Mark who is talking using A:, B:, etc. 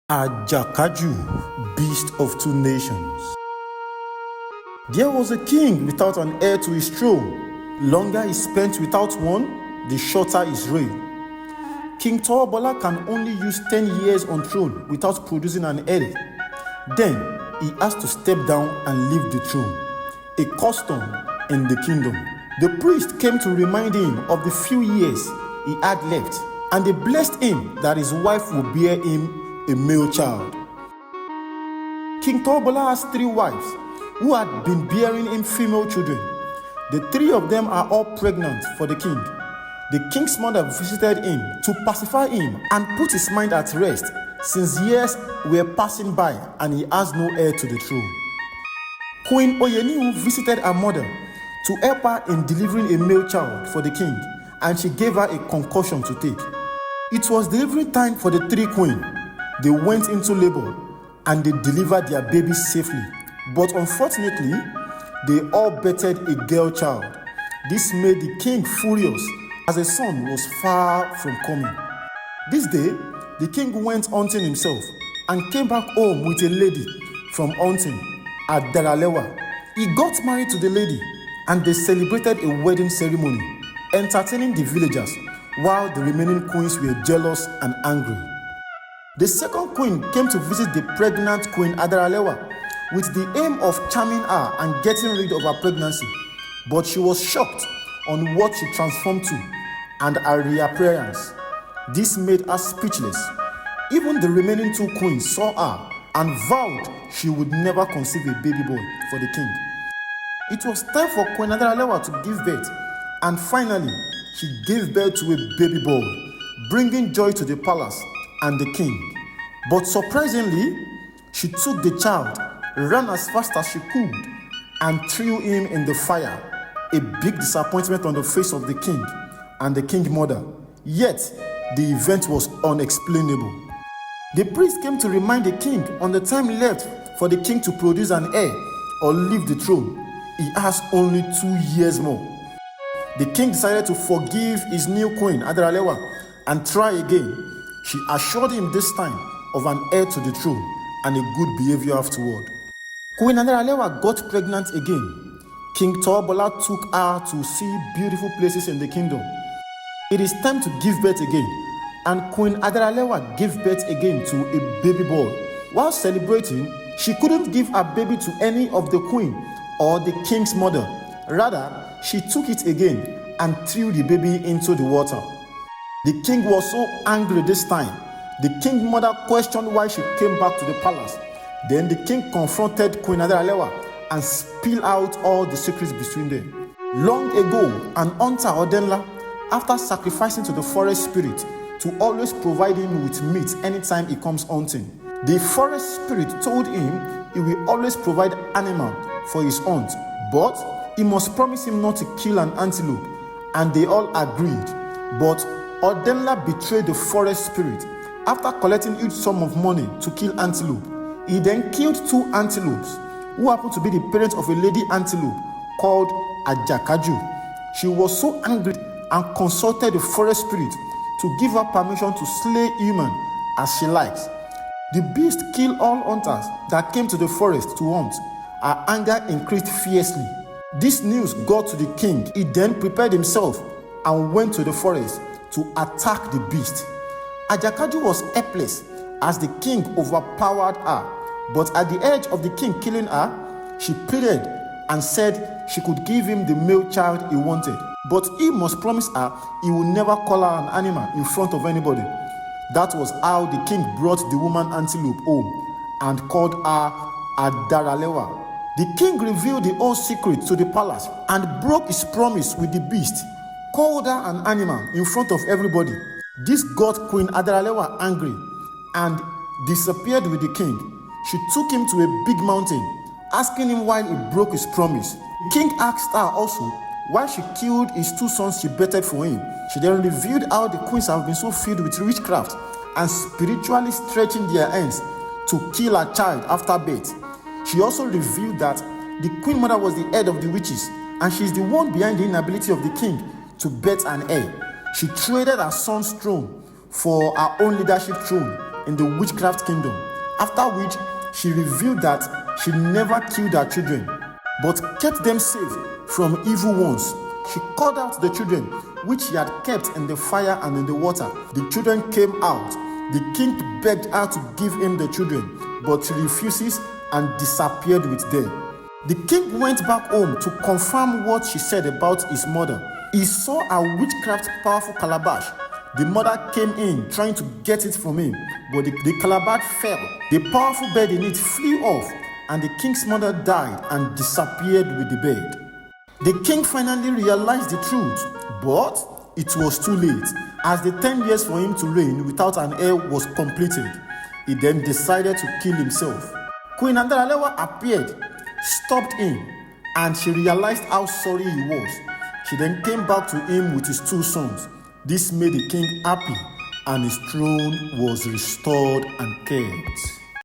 A: Ajakaju, beast of two nations. There was a king without an heir to his throne. Longer is spent without one, the shorter his reign. King Towabola can only use 10 years on throne without producing an heir. Then he has to step down and leave the throne, a custom in the kingdom. The priest came to remind him of the few years he had left, and they blessed him that his wife would bear him a male child. King Towabola has 3 wives who had been bearing him female children. The 3 of them are all pregnant for the king. The king's mother visited him to pacify him and put his mind at rest, since years were passing by and he has no heir to the throne. Queen Oyeniwu visited her mother to help her in delivering a male child for the king, and she gave her a concoction to take. It was delivery time for the 3 queens. They went into labor and they delivered their babies safely. But unfortunately, they all birthed a girl child. This made the king furious, as a son was far from coming. This day, the king went hunting himself and came back home with a lady from hunting at Daralewa. He got married to the lady and they celebrated a wedding ceremony, entertaining the villagers while the remaining queens were jealous and angry. The second queen came to visit the pregnant queen Adaralewa with the aim of charming her and getting rid of her pregnancy. But she was shocked on what she transformed to and her reappearance. This made her speechless. Even the remaining 2 queens saw her and vowed she would never conceive a baby boy for the king. It was time for Queen Adaralewa to give birth, and finally she gave birth to a baby boy, bringing joy to the palace and the king. But surprisingly, she took the child, ran as fast as she could, and threw him in the fire. A big disappointment on the face of the king and the king's mother. Yet, the event was unexplainable. The priest came to remind the king on the time left for the king to produce an heir or leave the throne. He has only 2 years more. The king decided to forgive his new queen, Adaralewa, and try again. She assured him this time of an heir to the throne and a good behavior afterward. Queen Adaralewa got pregnant again. King Towabola took her to see beautiful places in the kingdom. It is time to give birth again, and Queen Adaralewa gave birth again to a baby boy. While celebrating, she couldn't give her baby to any of the queen or the king's mother. Rather, she took it again and threw the baby into the water. The king was so angry this time. The king's mother questioned why she came back to the palace. Then the king confronted Queen Adaralewa and spilled out all the secrets between them. Long ago, an hunter Odenla, after sacrificing to the forest spirit to always provide him with meat anytime he comes hunting, the forest spirit told him he will always provide animal for his hunt, but he must promise him not to kill an antelope, and they all agreed. But Odenla betrayed the forest spirit. After collecting huge sum of money to kill antelope, he then killed 2 antelopes who happened to be the parents of a lady antelope called Ajakaju. She was so angry and consulted the forest spirit to give her permission to slay human as she likes. The beast killed all hunters that came to the forest to hunt. Her anger increased fiercely. This news got to the king. He then prepared himself and went to the forest to attack the beast. Ajakaju was helpless as the king overpowered her, but at the edge of the king killing her, she pleaded and said she could give him the male child he wanted, but he must promise her he will never call her an animal in front of anybody. That was how the king brought the woman antelope home and called her Adaralewa. The king revealed the whole secret to the palace and broke his promise with the beast, called her an animal in front of everybody. This got Queen Adaralewa angry and disappeared with the king. She took him to a big mountain, asking him why he broke his promise. The king asked her also why she killed his 2 sons she betted for him. She then revealed how the queens have been so filled with witchcraft and spiritually stretching their hands to kill her child after birth. She also revealed that the queen mother was the head of the witches, and she is the one behind the inability of the king to birth an heir. She traded her son's throne for her own leadership throne in the witchcraft kingdom, after which she revealed that she never killed her children, but kept them safe from evil ones. She called out the children, which she had kept in the fire and in the water. The children came out. The king begged her to give him the children, but she refuses and disappeared with them. The king went back home to confirm what she said about his mother. He saw a witchcraft powerful calabash. The mother came in trying to get it from him, but the calabash fell. The powerful bird in it flew off, and the king's mother died and disappeared with the bird. The king finally realized the truth, but it was too late, as the 10 years for him to reign without an heir was completed. He then decided to kill himself. Queen Andaralewa appeared, stopped him, and she realized how sorry he was. She then came back to him with his 2 sons. This made the king happy, and his throne was restored and kept.